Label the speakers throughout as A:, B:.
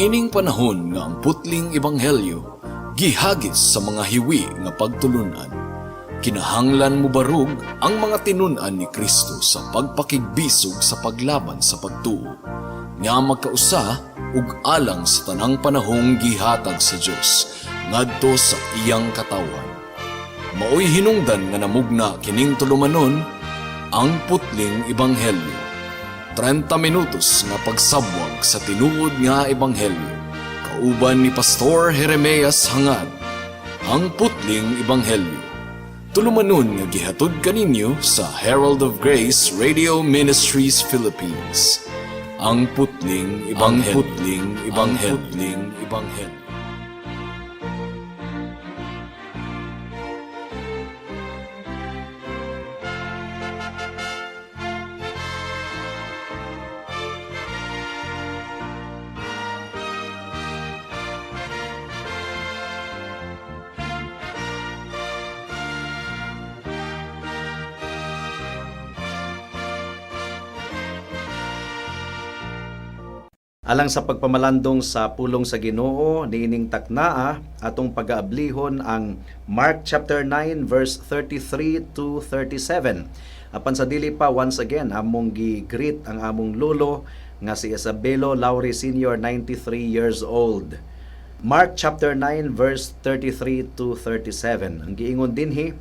A: Niining panahon nga ang putling ebanghelyo gihagis sa mga hiwi nga pagtulunan. Kinahanglan mo barug ang mga tinunan ni Kristo sa pagpakigbisog sa paglaban sa pagtuo, nga magkausa ug alang sa tanang panahong gihatag sa Dios ngadto sa iyang katawan. Maoy hinungdan nga namugna kining tulumanon ang putling ebanghelyo. 30 minutos nga pagsabwag sa tinuod nga ebanghelyo. Kauban ni Pastor Jeremias Hangad, ang putling ebanghelyo. Tulumanon nga gihatod kaninyo sa Herald of Grace Radio Ministries Philippines. Ang putling ebanghelyo.
B: Alang sa pagpamalandong sa pulong sa Ginoo niining taknaa atong pag-aablihon ang Mark chapter 9 verse 33 to 37. Apan sa dili pa, once again among gi-greet ang among lolo nga si Isabelo Lauri Sr., 93 years old. Mark chapter 9 verse 33 to 37. Ang giingon dinhi,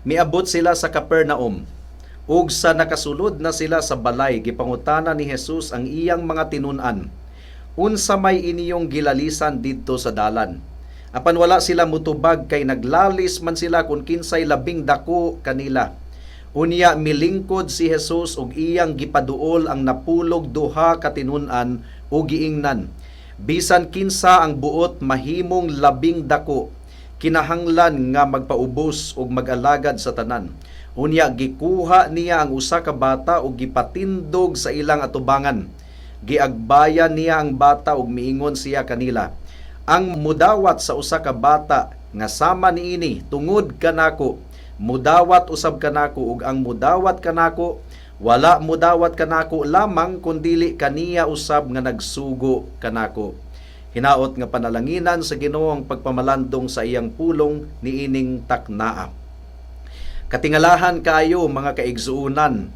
B: miabot sila sa Capernaum. Ug sa nakasulod na sila sa balay, gipangutana ni Jesus ang iyang mga tinun-an, unsa may iniyong gilalisan didto sa dalan? Apan wala sila mutubag kay naglalis man sila kung kinsay labing dako kanila. Unya milingkod si Jesus ug iyang gipaduol ang napulog duha ka tinun-an ug giingnan, bisan kinsa ang buot mahimong labing dako, kinahanglan nga magpaubos ug mag-alagad sa tanan. Unya gikuha niya ang usa ka bata ug gipatindog sa ilang atubangan. Giagbayan niya ang bata ug miingon siya kanila, ang mudawat sa usa ka bata nga sama niini tungod kanako, mudawat usab kanako, ug ang mudawat kanako wala mudawat kanako lamang kundili kaniya usab nga nagsugo kanako. Hinaot nga panalanginan sa Ginoo ang pagpamalandong sa iyang pulong niining taknaa. Katingalahan kaayo mga kaigsuunan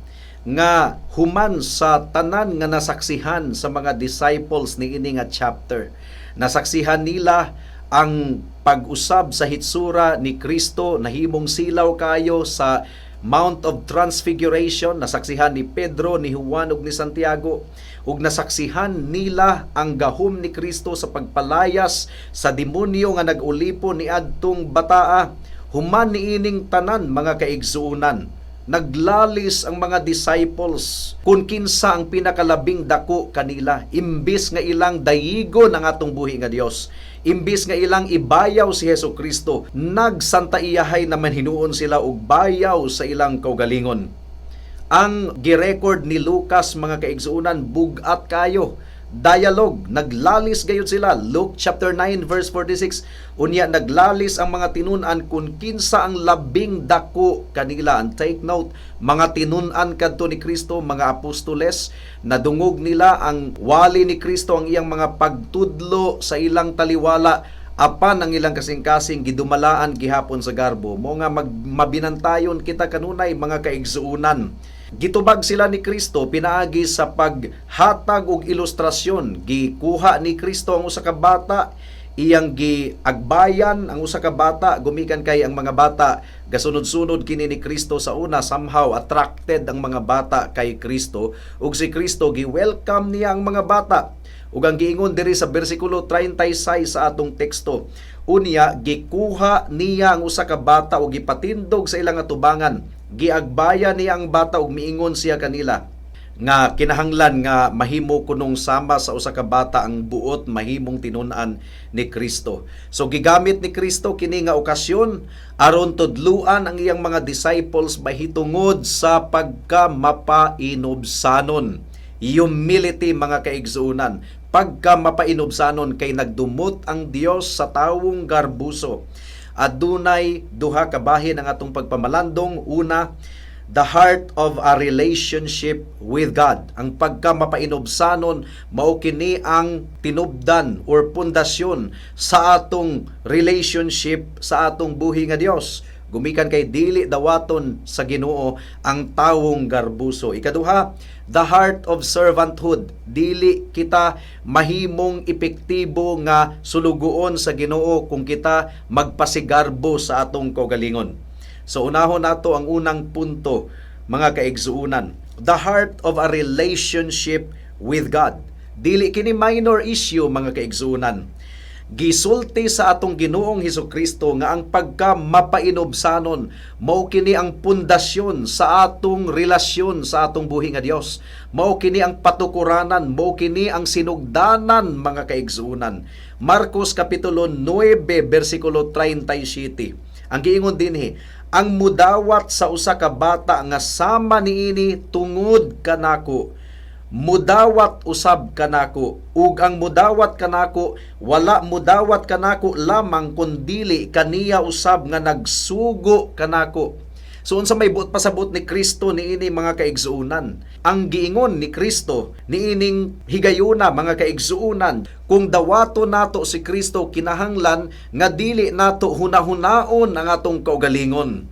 B: nga human sa tanan nga nasaksihan sa mga disciples ni ini nga chapter. Nasaksihan nila ang pag-usab sa hitsura ni Kristo, nahimong silaw kayo sa Mount of Transfiguration. Nasaksihan ni Pedro, ni Juan ug ni Santiago, ug nasaksihan nila ang gahom ni Kristo sa pagpalayas sa demonyo nga nag-ulipon ni adtong bataa. Human niining tanan mga kaigsuunan, naglalis ang mga disciples kung kinsa ang pinakalabing dako kanila, imbis nga ilang dayigon ang atong buhi nga Dios, imbis nga ilang ibayaw si Hesukristo, nagsantaiyahay naman hinuon sila og bayaw sa ilang kaugalingon. Ang girecord ni Lucas mga kaigsuunan bugat kayo. Dialogue, naglalis gayud sila. Luke chapter 9 verse 46, unya naglalis ang mga tinun-an kung kinsa ang labing dako kanila. And take note, mga tinun-an kadto ni Kristo, mga apostoles, nadungog nila ang wali ni Kristo, ang iyang mga pagtudlo sa ilang taliwala, apan ang ilang kasing-kasing gidumalaan gihapon sa garbo. Mo nga mabinantayon kita kanunay mga kaigsuunan. Gitubag sila ni Kristo pinaagi sa paghatag og ilustrasyon. Gikuha ni Kristo ang usa ka bata, iyang giagbayan ang usa ka bata, gumikan kay ang mga bata gasunod-sunod kini ni Kristo sa una, somehow attracted ang mga bata kay Kristo, ug si Kristo gi-welcome niya ang mga bata. Ug ang giingon diri sa bersikulo 36 sa atong teksto, unya gikuha niya ang usa ka bata ug gipatindog sa ilang atubangan. Giagbayan niya ang bata ug miingon siya kanila nga kinahanglan nga mahimo kunong sama sa usa ka bata ang buot mahimong tinun-an ni Kristo. So gigamit ni Kristo kini nga okasyon aron tudluan ang iyang mga disciples mahitungod sa pagka-mapainobsanon. Humility mga kaigsuunan, pagka-mapainobsanon kay nagdumot ang Dios sa tawong garbuso. Adunay duha ka bahin ang atong pagpamalandong. Una, the heart of a relationship with God. Ang pagka mapainobsanon, mao kini ang tinubdan or pundasyon sa atong relationship sa atong buhi nga Dios. Gumikan kay dili dawaton sa Ginoo ang tawong garbuso. Ikaduha, the heart of servanthood. Dili kita mahimong epektibo nga sulugoon sa Ginoo kung kita magpasigarbo sa atong kaugalingon. So unahon nato ang unang punto, mga kaigsuunan. The heart of a relationship with God. Dili kini minor issue, mga kaigsuunan. Gisulti sa atong Ginoong Hesukristo nga ang pagka mapainobsanon mao kini ang pundasyon sa atong relasyon sa atong buhi nga Dios. Mao kini ang patukuranan, mao kini ang sinugdanan, mga kaigsuunan. Marcos kapitulo 9 bersikulo 37. Ang giingon dinhi, ang mudawat sa usa ka bata nga sama niini tungod kanako, mudawat usab kanako, ug ang mudawat kanako wala mudawat kanako lamang kundili kaniya usab nga nagsugo kanako. So unsa may buot pasabot ni Kristo niini, mga kaigsuunan? Ang giingon ni Kristo niining higayuna, mga kaigsuunan, kung dawato nato si Kristo, kinahanglan nga dili nato hunahunaon ang atong kaugalingon.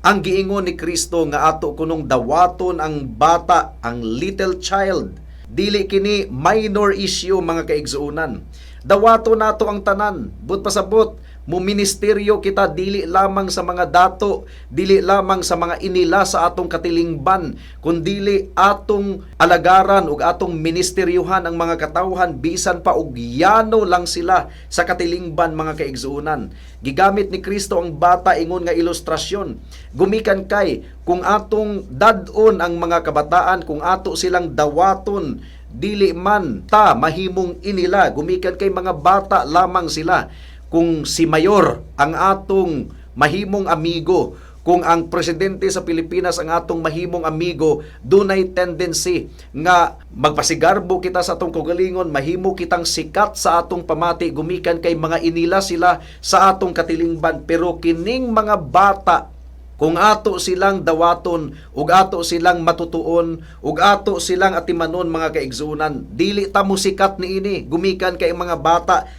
B: Ang giingon ni Kristo nga ato kunong dawaton ang bata, ang little child, dili kini minor issue, mga kaigsuunan. Dawato nato ang tanan, but pasabot muministeryo kita dili lamang sa mga dato, dili lamang sa mga inila sa atong katilingban, kundili atong alagaran ug atong ministeryohan ang mga katawhan bisan pa og yano lang sila sa katilingban, mga kaigsuunan. Gigamit ni Kristo ang bata ingon nga ilustrasyon. Gumikan kay kung atong dad-on ang mga kabataan, kung ato silang dawaton, dili man ta mahimong inila, gumikan kay mga bata lamang sila. Kung si mayor ang atong mahimong amigo, kung ang presidente sa Pilipinas ang atong mahimong amigo, dunay tendency nga magpasigarbo kita sa atong kaugalingon, mahimo kitang sikat sa atong pamati, gumikan kay mga inila sila sa atong katilingban. Pero kining mga bata, kung ato silang dawaton, ug ato silang matutuon, ug ato silang atimanon, mga kaigsuunan, dili ta mo sikat niini, gumikan kay mga bata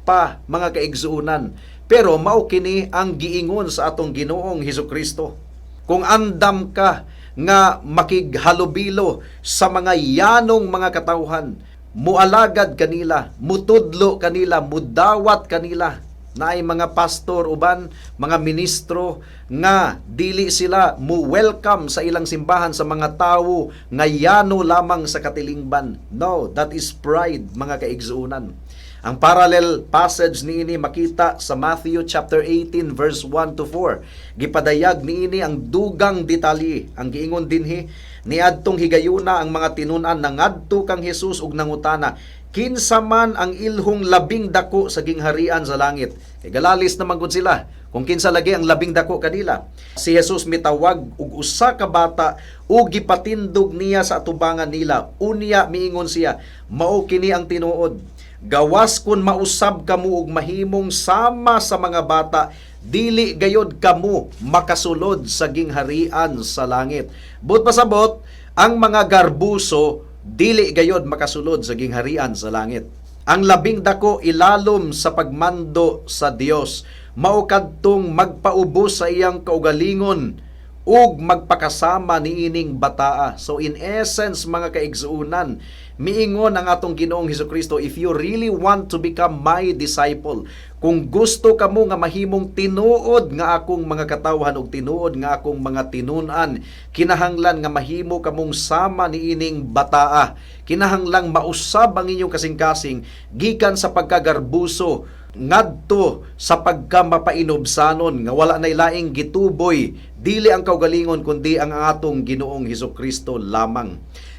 B: pa, mga kaigsuunan. Pero mao kini ang giingon sa atong Ginoong Hesukristo. Kung andam ka nga makighalubilo sa mga yanong mga katawhan, mualagad kanila, mutudlo kanila, mudawat kanila, na ay mga pastor uban, mga ministro nga dili sila mo welcome sa ilang simbahan sa mga tawo nga yano lamang sa katilingban. No, that is pride, mga kaigsuunan. Ang parallel passage niini makita sa Matthew chapter 18 verse 1 to 4. Gipadayag niini ang dugang detalye. Ang giingon dinhi, niadtong higayuna ang mga tinun-an nangadto kang Hesus ug nangutana, kinsa man ang ilhong labing dako sa gingharian sa langit? Galalis naman gud sila kung kinsa lagi ang labing dako kanila. Si Jesus mitawag og usa ka bata ug gipatindog niya sa atubangan nila. Unya miingon siya, mao kini ang tinuod. Gawas kun mausab kamo og mahimong sama sa mga bata, dili gayod kamo makasulod sa gingharian sa langit. But pasabot, ang mga garbuso dili gayod makasulod sa gingharian sa langit. Ang labing dako ilalom sa pagmando sa Dios, mao kadtong magpaubos sa iyang kaugalingon ug magpakasama niining bataa. So in essence, mga kaigsuunan, miingon ang atong Ginoong Hesukristo, if you really want to become my disciple, kung gusto kamo nga mahimong tinuod nga akong mga katawhan ug tinuod nga akong mga tinun-an, kinahanglan nga mahimo kamong sama niining bataa. Kinahanglang mausab ang inyong kasing-kasing gikan sa pagkagarbuso ngadto sa pagkamapainobsanon nga wala nay laing gituboy, dili ang kaugalingon kundi ang atong Ginoong Hesukristo lamang.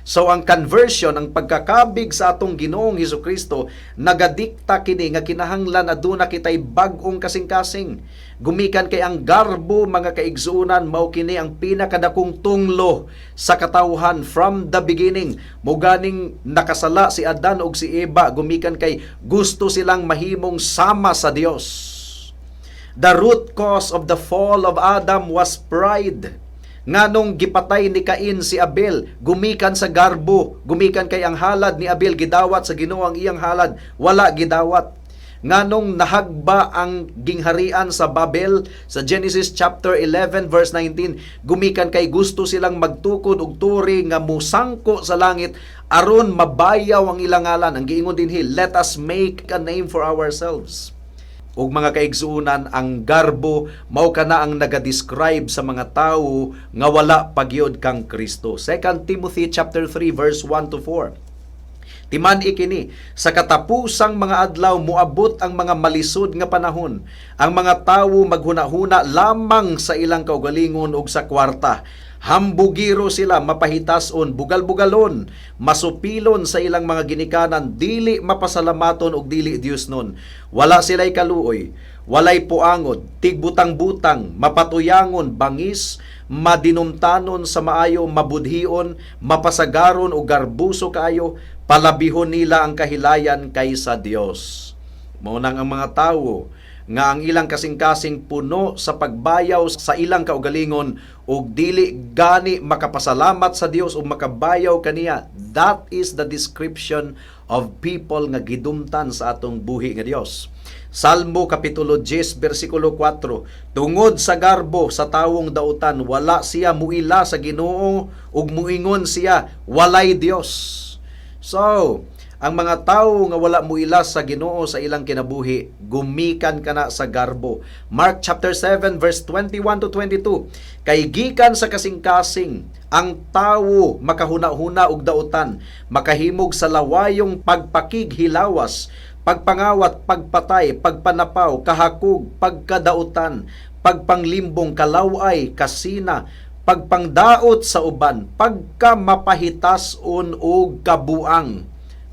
B: So ang conversion, ang pagkakabig sa atong Ginoong Hesukristo, nagadikta kini nga kinahanglan aduna kitay bag-ong kasing-kasing. Gumikan kay ang garbo, mga kaigsuunan, mao kini ang pinakadakong tunglo sa katawhan from the beginning. Muganing nakasala si Adan ug si Eva, gumikan kay gusto silang mahimong sama sa Dios. The root cause of the fall of Adam was pride. Nganong gipatay ni Cain si Abel, gumikan sa garbo, gumikan kay ang halad ni Abel gidawat sa Ginoo ang iyang halad, wala gidawat. Nganong nahagba ang gingharian sa Babel sa Genesis chapter 11 verse 19, gumikan kay gusto silang magtukod og turi nga musangko sa langit aron mabayaw ang ilang ngalan. Ang giingon dinhi, let us make a name for ourselves. Ug mga kaigsuunan, ang garbo mao kana ang naga-describe sa mga tawo nga wala pagyod kang Kristo. 2 Timothy chapter 3 verse 1 to 4. Timan ikini, sa katapusang mga adlaw moabot ang mga malisod nga panahon. Ang mga tawo maghuna-huna lamang sa ilang kaugalingon ug sa kwarta. Hambugiro sila, mapahitason, bugal-bugalon, masupilon sa ilang mga ginikanan, dili mapasalamaton ug dili Diosnon. Wala sila'y kaluoy, walay puangod, tigbutang-butang, mapatuyangon, bangis, madinumtanon sa maayo, mabudhion, mapasagaron o garbuso kaayo, palabihon nila ang kahilayan kaysa Dios. Maunang ang mga tawo nga ang ilang kasing-kasing puno sa pagbayaw sa ilang kaugalingon ug dili gani makapasalamat sa Dios ug makabayaw kaniya. That is the description of people nga gidumtan sa atong buhi nga Dios. Salmo kapitulo 10 bersikulo 4, tungod sa garbo sa tawong dautan wala siya muila sa Ginoo ug muingon siya walay Dios. So, ang mga tawo nga wala muila sa Ginoo sa ilang kinabuhi, gumikan kana sa garbo. Mark chapter 7 verse 21 to 22. Kay gikan sa kasing-kasing ang tawo makahuna-huna og dautan, makahimog sa lawayong pagpakig hilawas, pagpangawat, pagpatay, pagpanapaw, kahakog, pagkadautan, pagpanglimbong, kalaway, kasina, pagpangdaot sa uban, pagka mapahitason o kabuang.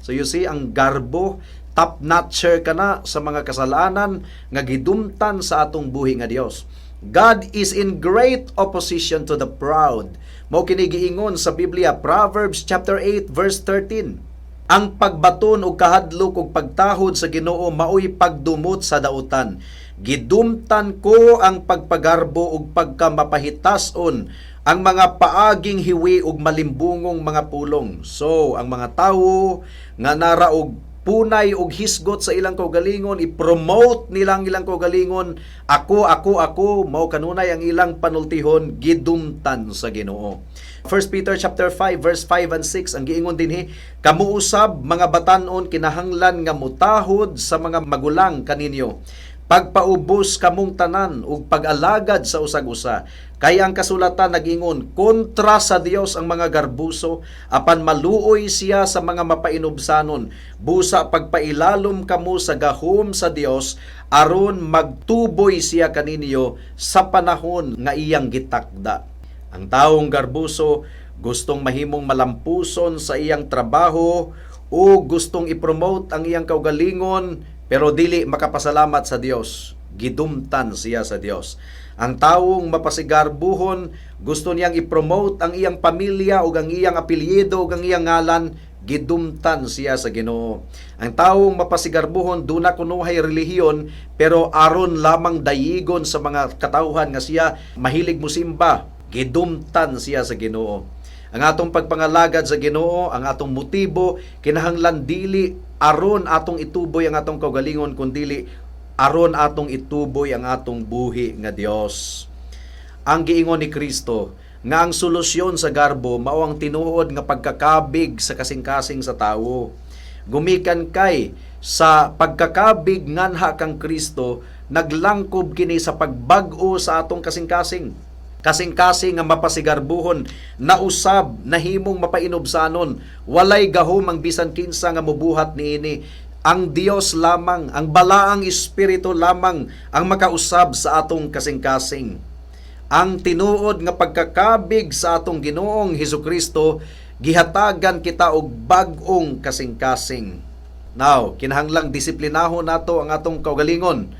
B: So you see, ang garbo, top-notcher ka na sa mga kasalanan nga gidumtan sa atong buhi nga Dios. God is in great opposition to the proud. Mao kini giingon sa Biblia, Proverbs chapter 8 verse 13. Ang pagbaton og kahadlok ug pagtahod sa Ginoo maoy pagdumot sa dautan. Gidumtan ko ang pagpagarbo ug pagkamapahitason, ang mga paaging hiwi ug malimbungong mga pulong. So, ang mga tawo nga nara og punay ug hisgot sa ilang kaugalingon, i-promote nilang ilang kaugalingon, ako, mao kanunay ang ilang panultihon, gidumtan sa Ginoo. 1 Peter chapter 5 verse 5 and 6 ang giingon dinhi, kamuusab mga batan-on kinahanglan nga mutahod sa mga magulang kaninyo, pagpaubos kamong tanan ug pag-alagad sa usag-usa. Kaya ang kasulatan nagingon, kontra sa Dios ang mga garbuso, apan maluoy siya sa mga mapainubsanon. Busa pagpailalom kamo sa gahom sa Dios, aron magtuboy siya kaninyo sa panahon nga iyang gitakda. Ang taong garbuso gustong mahimong malampuson sa iyang trabaho o gustong i-promote ang iyang kaugalingon, pero dili makapasalamat sa Dios, gidumtan siya sa Dios. Ang taong mapasigarbuhon, gusto niyang i-promote ang iyang pamilya o ang iyang apelyido o ang iyang ngalan, gidumtan siya sa Ginoo. Ang taong mapasigarbuhon, duna kunuhay relihiyon, pero aron lamang dayigon sa mga katawhan nga siya mahilig musimba, gidumtan siya sa Ginoo. Ang atong pagpangalagad sa Ginoo, ang atong motibo, kinahanglan dili aron atong ituboy ang atong kaugalingon, kundili aron atong ituboy ang atong buhi nga Dios. Ang giingon ni Kristo nga ang solusyon sa garbo mao ang tinuod nga pagkakabig sa kasing-kasing sa tawo. Gumikan kay sa pagkakabig nganha kang Kristo, naglangkob kini sa pagbag-o sa atong kasing-kasing. Kasing-kasing nga mapasigarbuhon, nausab, nahimong mapainobsanon, walay gahom ang bisan kinsa nga mubuhat niini. Ang Dios lamang, ang balaang Espiritu lamang ang makausab sa atong kasing-kasing. Ang tinuod nga pagkakabig sa atong Ginoong Hesukristo, gihatagan kita og bag-ong kasing-kasing. Now, kinahanglang disiplinahon nato ang atong kaugalingon.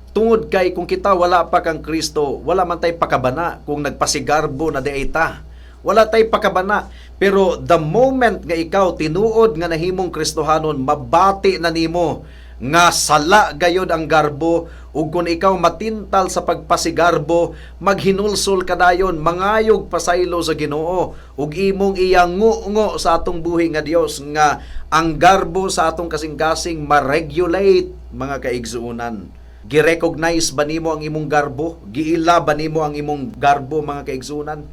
B: Tungod kay kung kita wala pa kang Kristo, wala man tay pakabana kung nagpasigarbo na deita. Wala tay pakabana. Pero the moment nga ikaw tinuod nga nahimong Kristohanon, mabati na nimo nga sala gayod ang garbo, ug kung ikaw matintal sa pagpasigarbo, maghinulsol kadayon, mangayog pasaylo sa Ginoo, ug imong iyango-ngo sa atong buhi nga Dios nga ang garbo sa atong kasing-kasing ma-regulate, mga kaigsuunan. Gi-recognize ba nimo ang imong garbo? Giila ba nimo ang imong garbo, mga kaigsuunan?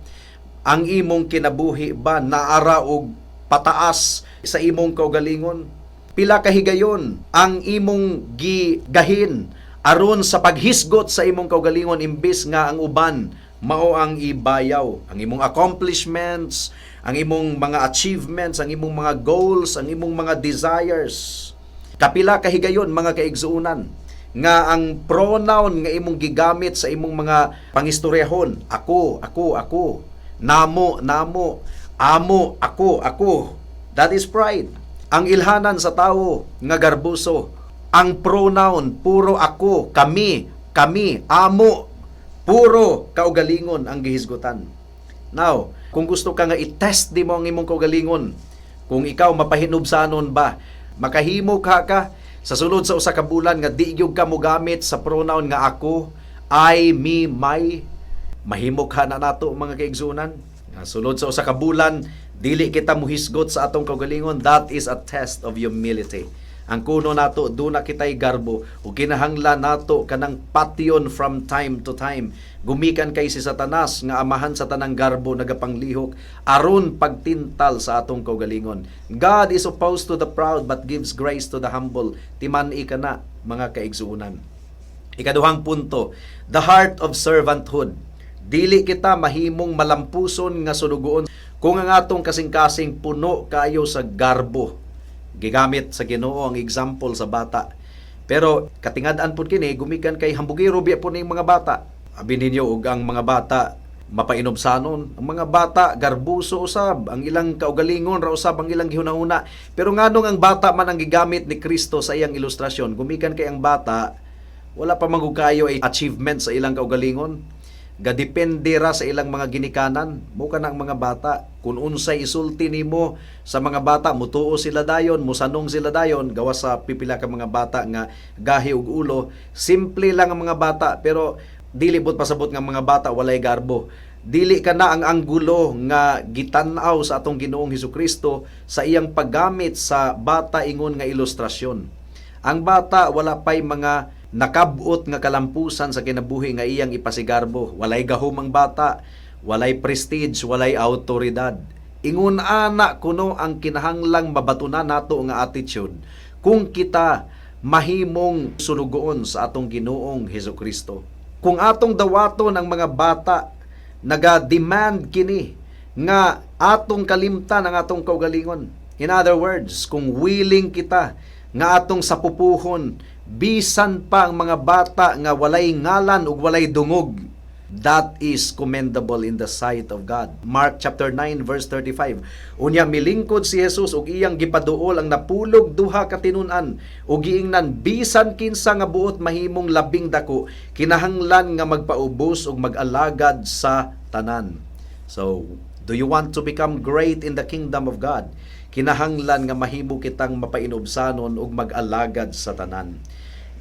B: Ang imong kinabuhi ba naara og pataas sa imong kaugalingon? Pila kahigayon ang imong gigahin aron sa paghisgot sa imong kaugalingon, imbis nga ang uban mao ang ibayaw? Ang imong accomplishments, ang imong mga achievements, ang imong mga goals, ang imong mga desires. Kapila kahigayon, mga kaigsuunan, nga ang pronoun nga imong gigamit sa imong mga pangistoryahon, ako, namo, amo, ako. That is pride. Ang ilhanan sa tao nga garbuso, ang pronoun puro ako, kami, amo, puro kaugalingon ang gihisgutan. Now, kung gusto ka nga i-test di mo ang imong kaugalingon, kung ikaw mapahinubsanon ba, makahimo ka sa sulod sa usa ka bulan nga di gyud ka mogamit sa pronoun nga ako, I, me, my, mahimo ka na nato, mga kaigsunan. Sulod sa usa ka bulan, dili kita muhisgot sa atong kaugalingon, that is a test of humility. Ang kuno nato, do na kitay garbo, o kinahanglan nato kanang patyon from time to time. Gumikan kay si Satanas, nga amahan sa tanang garbo nagapanglihok, aron pagtintal sa atong kaugalingon. God is opposed to the proud, but gives grace to the humble. Timan-i ka na, mga kaigsuunan. Ikaduhang punto, the heart of servanthood. Dili kita mahimong malampuson nga sunugoon kung ang atong kasing-kasing puno kayo sa garbo. Gigamit sa Ginoo ang example sa bata. Pero katingad-an pud kini, gumikan kay hambugiro biya po ning mga bata. Abi ninyo, ug ang mga bata mapainobsanon. Ang mga bata garbuso usab, ang ilang kaugalingon ra usab ang ilang gihunahuna. Pero nganong ang bata man ang gigamit ni Kristo sa iyang ilustrasyon, gumikan kay ang bata wala pa magukayo ay achievement sa ilang kaugalingon. Gadepende ra sa ilang mga ginikanan, mo ka na ang mga bata. Kung unsay isulti nimo sa mga bata, mutuo sila dayon, musanong sila dayon, gawa sa pipila ka mga bata nga gahi ug ulo. Simple lang ang mga bata, pero dili bot pasabot nga mga bata walay garbo. Dili ka na ang anggulo nga gitan-aw sa atong Ginoong Hesukristo sa iyang paggamit sa bata ingon nga ilustrasyon. Ang bata wala pay mga nakabot nga kalampusan sa kinabuhi nga iyang ipasigarbo. Walay gahom ang bata, walay prestige, walay autoridad. Ingon ana kuno ang kinahanglang mabatunan nato nga attitude kung kita mahimong sunugoon sa atong Ginoong Hesukristo. Kung atong dawaton ang mga bata, naga-demand kini nga atong kalimtan ang atong kaugalingon. In other words, kung willing kita nga atong sapupuhon bisan pa ang mga bata nga walay ngalan ug walay dungog, that is commendable in the sight of God. Mark chapter 9 verse 35. Unya milingkod si Jesus ug iyang gipaduol ang napulog duha ka tinun-an ug giingnan bisan kinsa nga buot mahimong labing dako, kinahanglan nga magpaubos ug mag-alagad sa tanan. So, do you want to become great in the kingdom of God? Kinahanglan nga mahimo kitang mapainobsanon ug mag-alagad sa tanan.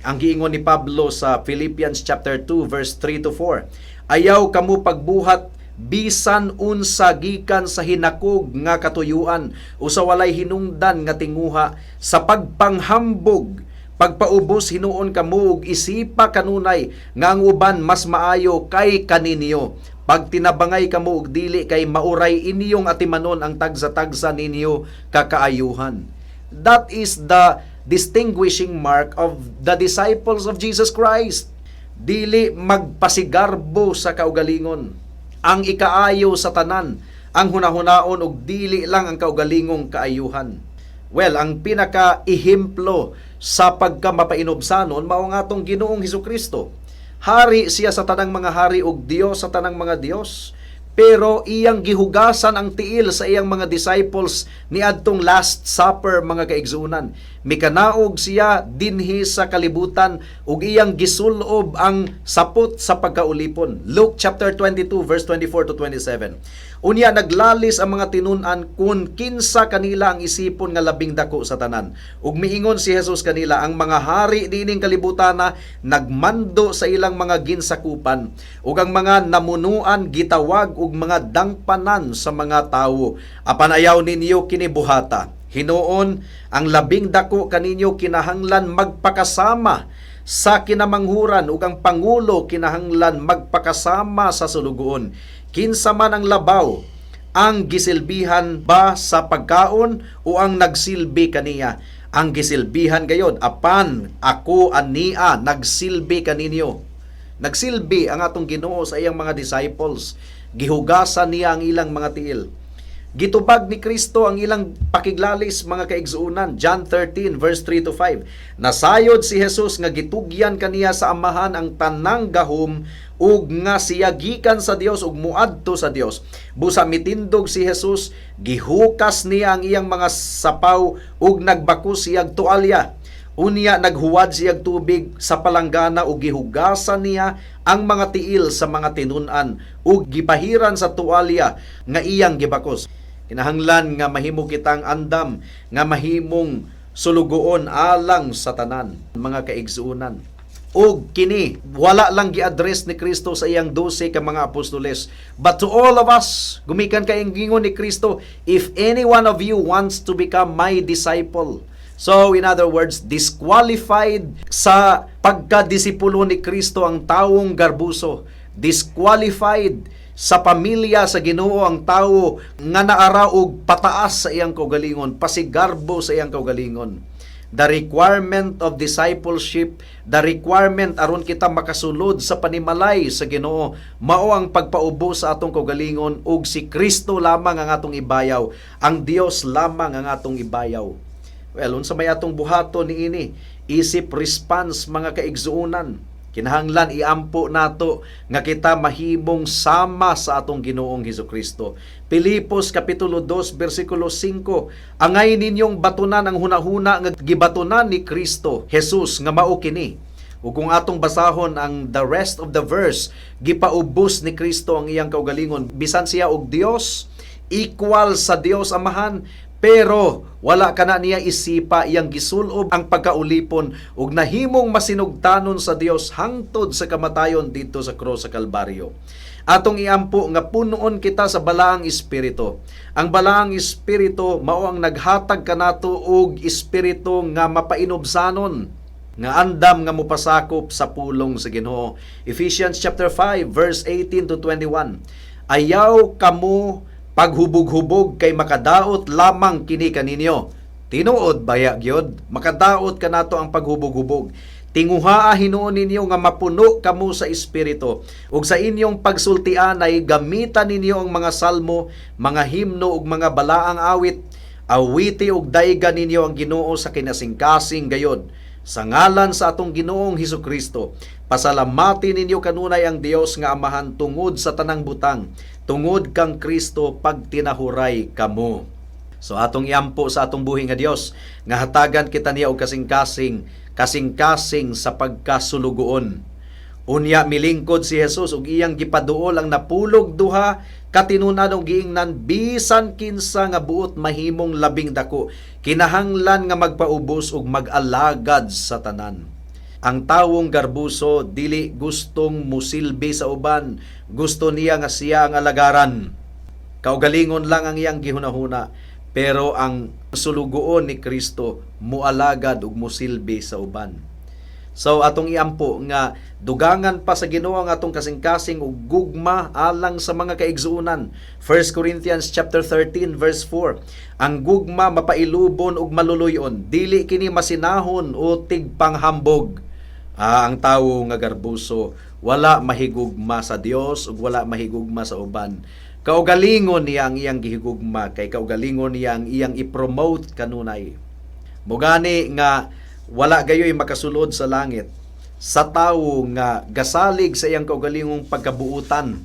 B: Ang giingon ni Pablo sa Philippians chapter 2 verse 3 to 4, ayaw kamo pagbuhat bisan unsa gikan sa hinakog nga katuyuan o sa walay hinungdan nga tinguha, sa pagpanghambog, pagpaubos hinuon kamo ug isipa kanunay nga ang uban mas maayo kay kaninyo. Pagtinabangay kamo og dili kay mauray inyong atimanon ang tagsa-tagsa ninyo kakaayuhan. That is the distinguishing mark of the disciples of Jesus Christ. Dili magpasigarbo sa kaugalingon. Ang ikaayo sa tanan, ang hunahunaon og dili lang ang kaugalingong kaayuhan. Well, ang pinaka-ehemplo sa pagkamapainobsanon mao nga atong Ginoong Hesukristo. Hari siya sa tanang mga hari ug Dios sa tanang mga Dios. Pero iyang gihugasan ang tiil sa iyang mga disciples ni adtong Last Supper, mga kaigsuunan. mikanaog siya dinhi sa kalibutan ug iyang gisulob ang sapot sa pagkaulipon. Luke chapter 22 verse 24 to 27. Unya naglalis ang mga tinun-an kun kinsa kanila ang isipon nga labing dako sa tanan. Ug miingon si Jesus kanila, ang mga hari diining kalibutana nagmando sa ilang mga ginsakupan ug ang mga namunuan gitawag og mga dangpanan sa mga tawo. Apan ayaw ninyo kini buhata. Hinuon ang labing dako kaninyo kinahanglan magpakasama sa kinamanghuran ug ang pangulo kinahanglan magpakasama sa sulugoon. Kinsa man ang labaw, ang gisilbihan ba sa pagkaon o ang nagsilbi kaniya? Ang gisilbihan gayod, apan ako ania nagsilbi kaninyo. Nagsilbi ang atong Ginoo sa iyang mga disciples. Gihugasan niya ang ilang mga tiil. Gitubag ni Kristo ang ilang pakiglalis, mga kaigsuunan. John 13 verse 3 to 5. Nasayod si Jesus nga gitugyan kaniya sa amahan ang tanang gahom ug nga siya gikan sa Dios ug muadto sa Dios. Busa mitindog si Jesus, gihukas niya ang iyang mga sapaw ug nagbako siyag tualya. Unya naghuwad siyag tubig sa palanggana ug gihugasan niya ang mga tiil sa mga tinun-an ug gipahiran sa tualya nga iyang gibakos. Kinahanglan nga mahimo kitang andam nga mahimong sulugoon alang sa tanan, mga kaigsuunan. Ug kini wala lang gi-address ni Kristo sa iyang 12 ka mga apostoles, but to all of us, gumikan kay ingon ni Kristo, if any one of you wants to become my disciple. So, in other words, disqualified sa pagkadisipulo ni Kristo ang taong garbuso. Disqualified sa pamilya sa Ginoo ang tawo nga naaraog pataas sa iyang kaugalingon, pasigarbo sa iyang kaugalingon. The requirement of discipleship, the requirement aron kita makasulod sa panimalay sa Ginoo, mao ang pagpaubo sa atong kaugalingon ug si Kristo lamang ang atong ibayaw, ang Dios lamang ang atong ibayaw. Well, unsa may atong buhaton niini, isip response, mga kaigsuunan. Kinahanglan iampo nato nga kita mahimong sama sa atong Ginoong Hesukristo. Pilipos kapitulo 2 bersikulo 5, angay ninyong batunan ang hunahuna nga gibatunan ni Kristo Jesus nga mao kini. Ug kung atong basahon ang the rest of the verse, gipaubos ni Kristo ang iyang kaugalingon, bisan siya og Dios, equal sa Dios Amahan, pero wala kana niya isipa iyang gisulob ang pagkaulipon ug nahimong masinugtanon sa Dios hangtod sa kamatayon dito sa krus sa Kalbaryo. Atong iampo nga punuon kita sa balaang espiritu. Ang balaang espiritu mao ang naghatag kanato og espiritu nga mapainobsanon, nga andam nga mopasakop sa pulong sa Ginoo. Ephesians chapter 5 verse 18 to 21. Ayaw kamo paghubog-hubog kay makadaot lamang kini kaninyo. Tinuod baya gyud, makadaot kanato ang paghubog-hubog. Tinguhaa hinuon ninyo nga mapuno kamo sa espiritu, ug sa inyong pagsultian ay gamitan ninyo ang mga salmo, mga himno ug mga balaang awit. Awiti ug daygan ninyo ang Ginoo sa kinasingkasing gayod. Sa ngalan sa atong Ginoong Hesukristo, pasalamati ninyo kanunay ang Dios nga Amahan tungod sa tanang butang, tungod kang Kristo pagtinahuray kamo. So atong iampo sa atong buhi nga Dios nga hatagan kita niya og kasing-kasing sa pagkasulugoon. Unya milingkod si Jesus ug iyang gipaduol ang napulog duha katinunan ug giingnan bisan kinsa nga buot mahimong labing dako. Kinahanglan nga magpaubos ug mag-alagad sa tanan. Ang tawong garbuso dili gustong musilbi sa uban, gusto niya nga siya ang alagaran. Kaugalingon lang ang iyang gihunahuna, pero ang sulugoon ni Kristo mualagad ug musilbi sa uban. So atong iampo nga dugangan pa sa Ginoo ang atong kasing-kasing ug gugma alang sa mga kaigsuunan. 1 Corinthians chapter 13 verse 4. Ang gugma mapailubon ug maluluyon, dili kini masinahon o tigpanghambog. Ang tawo nga garbuso wala mahigugma sa Dios ug wala mahigugma sa uban. Kaugalingon niya ang iyang gihigugma, kay kaugalingon niya ang iyang i-promote kanunay. Mugani nga wala gayoy makasulod sa langit sa tawo nga gasalig sa iyang kaugalingong pagkabuutan.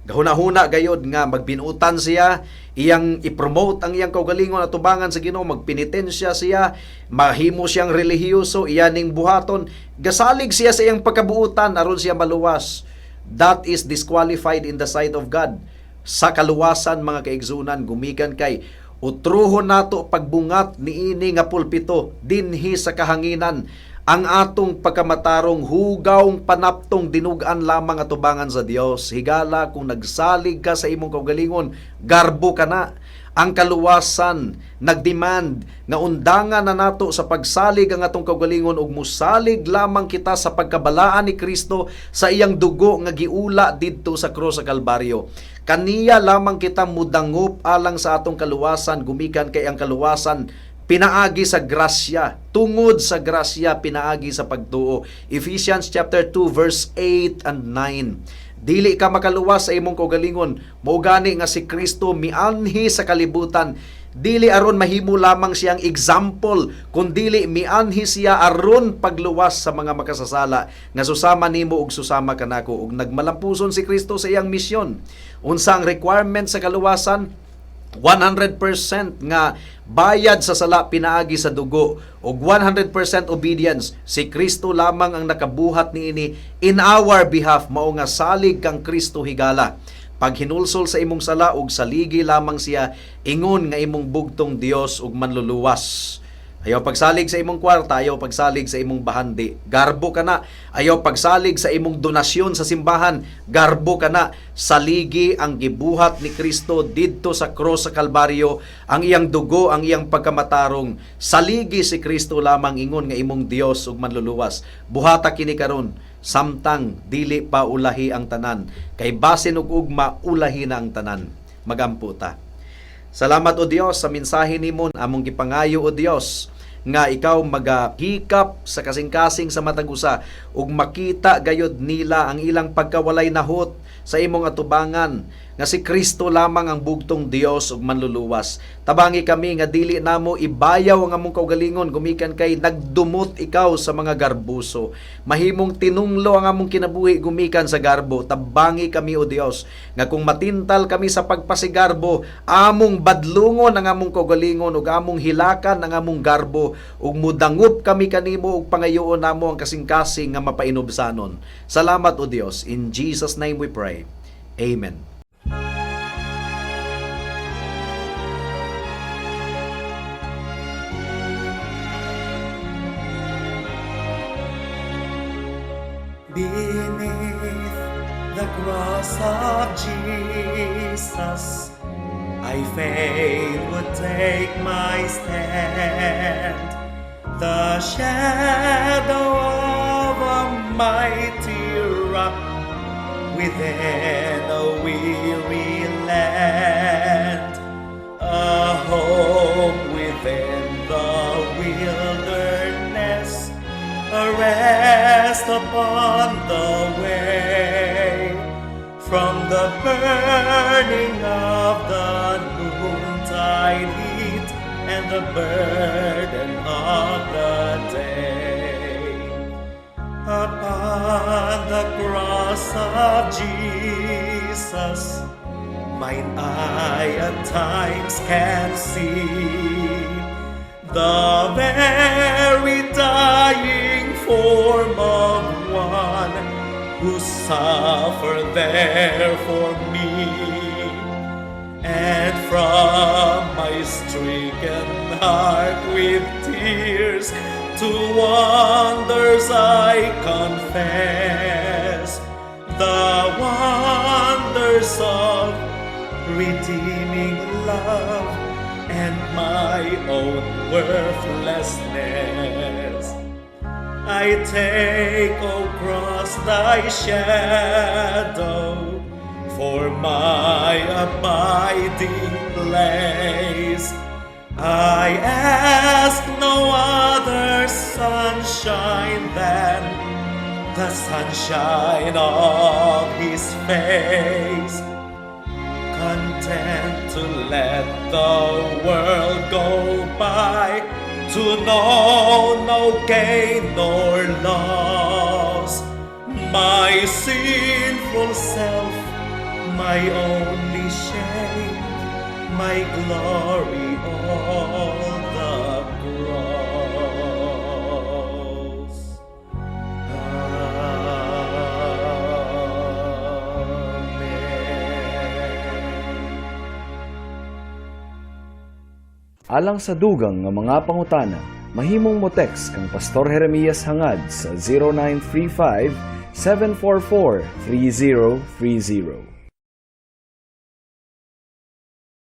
B: Gahuna-huna gayod nga magbinutan siya, iyang ipromote ang iyang kaugalingon at tubangan sa Ginoo, magpenitensya siya, mahimo siyang relihiyoso, iyaning buhaton, gasalig siya sa iyang pagkabuutan aron siya maluwas. That is disqualified in the sight of God. Sa kaluwasan mga kaigsunan, gumikan kay utruhon nato pagbungat niini nga pulpito dinhi sa kahanginan ang atong pagkamatarong hugawng panaptong dinugan lamang atubangan sa Dios. Higala kung nagsalig ka sa imong kaugalingon, garbo ka na. Ang kaluwasan nagdemand nga undangan na nato sa pagsalig ang atong kaugalingon ug musalig lamang kita sa pagkabalaan ni Kristo sa iyang dugo nga giula didto sa krus sa Kalbaryo. Kaniya lamang kita mudangop alang sa atong kaluwasan, gumikan kay ang kaluwasan pinaagi sa grasya, tungod sa grasya pinaagi sa pagtuo. Ephesians chapter 2 verse 8 and 9. Dili ka makaluwas sa imong kaugalingon, mao gani nga si Kristo mianhi sa kalibutan. Dili aron mahimo lamang siyang example, kundili mianhi siya aron pagluwas sa mga makasasala nga susama nimo ug susama kanako. Ug nagmalampuson si Kristo sa iyang misyon. Unsa ang requirement sa kaluwasan? 100% nga bayad sa sala pinaagi sa dugo ug 100% obedience. Si Kristo lamang ang nakabuhat niini in our behalf, mao nga salig kang Kristo higala. Pag hinulsol sa imong sala ug saligi lamang siya, ingon nga imong bugtong Dios ug manluluwas. Ayaw pagsalig sa imong kwarta, ayaw pagsalig sa imong bahandi, garbo ka na. Ayaw pagsalig sa imong donasyon sa simbahan, garbo ka na. Saligi ang gibuhat ni Kristo didto sa krus sa Kalbaryo, ang iyang dugo, ang iyang pagkamatarong. Saligi si Kristo lamang, ingon nga imong Dios ug manluluwas. Buhata kini karon, samtang dili pa ulahi ang tanan, kay basin ug ugma ulahi na ang tanan. Magampo ta. Salamat o Dios sa mensahe nimon, among gipangayo o Dios nga ikaw magahikap sa kasing-kasing sa matag usa ug makita gayod nila ang ilang pagkawalay nahot sa imong atubangan nga si Kristo lamang ang bugtong Dios ug manluluwas. Tabangi kami nga dili namo ibayaw ang among kaugalingon, gumikan kay nagdumot ikaw sa mga garbuso. Mahimong tinunglo ang among kinabuhi gumikan sa garbo. Tabangi kami o Dios nga kung matintal kami sa pagpasigarbo, among badlungon ang among kaugalingon ug among hilakan ang among garbo ug mudangup kami kanimo ug pangayoon namo ang kasing-kasing nga mapainobsanon. Salamat o Dios. In Jesus name we pray. Amen.
C: Beneath the cross of Jesus, I fain would take my stand. The shadow of a mighty rock within a weary land, a home within the wilderness, a rest upon the way, from the burning of the noontide heat and the burden of the day. Upon the cross of Jesus, mine eye at times can see the very dying form of one who suffered there for me. And from my stricken heart with tears to wonders I confess the wonders of redeeming love and my own worthlessness. I take, O cross, thy shadow for my abiding place. I ask no other sunshine than the sunshine of his face. Content to let the world go by, to know no gain nor loss. My sinful self my only shame, my glory, all the cross. Amen.
D: Alang sa dugang nga mga pangutana, mahimong mo text kang Pastor Jeremias hangad sa 0935 744 3030.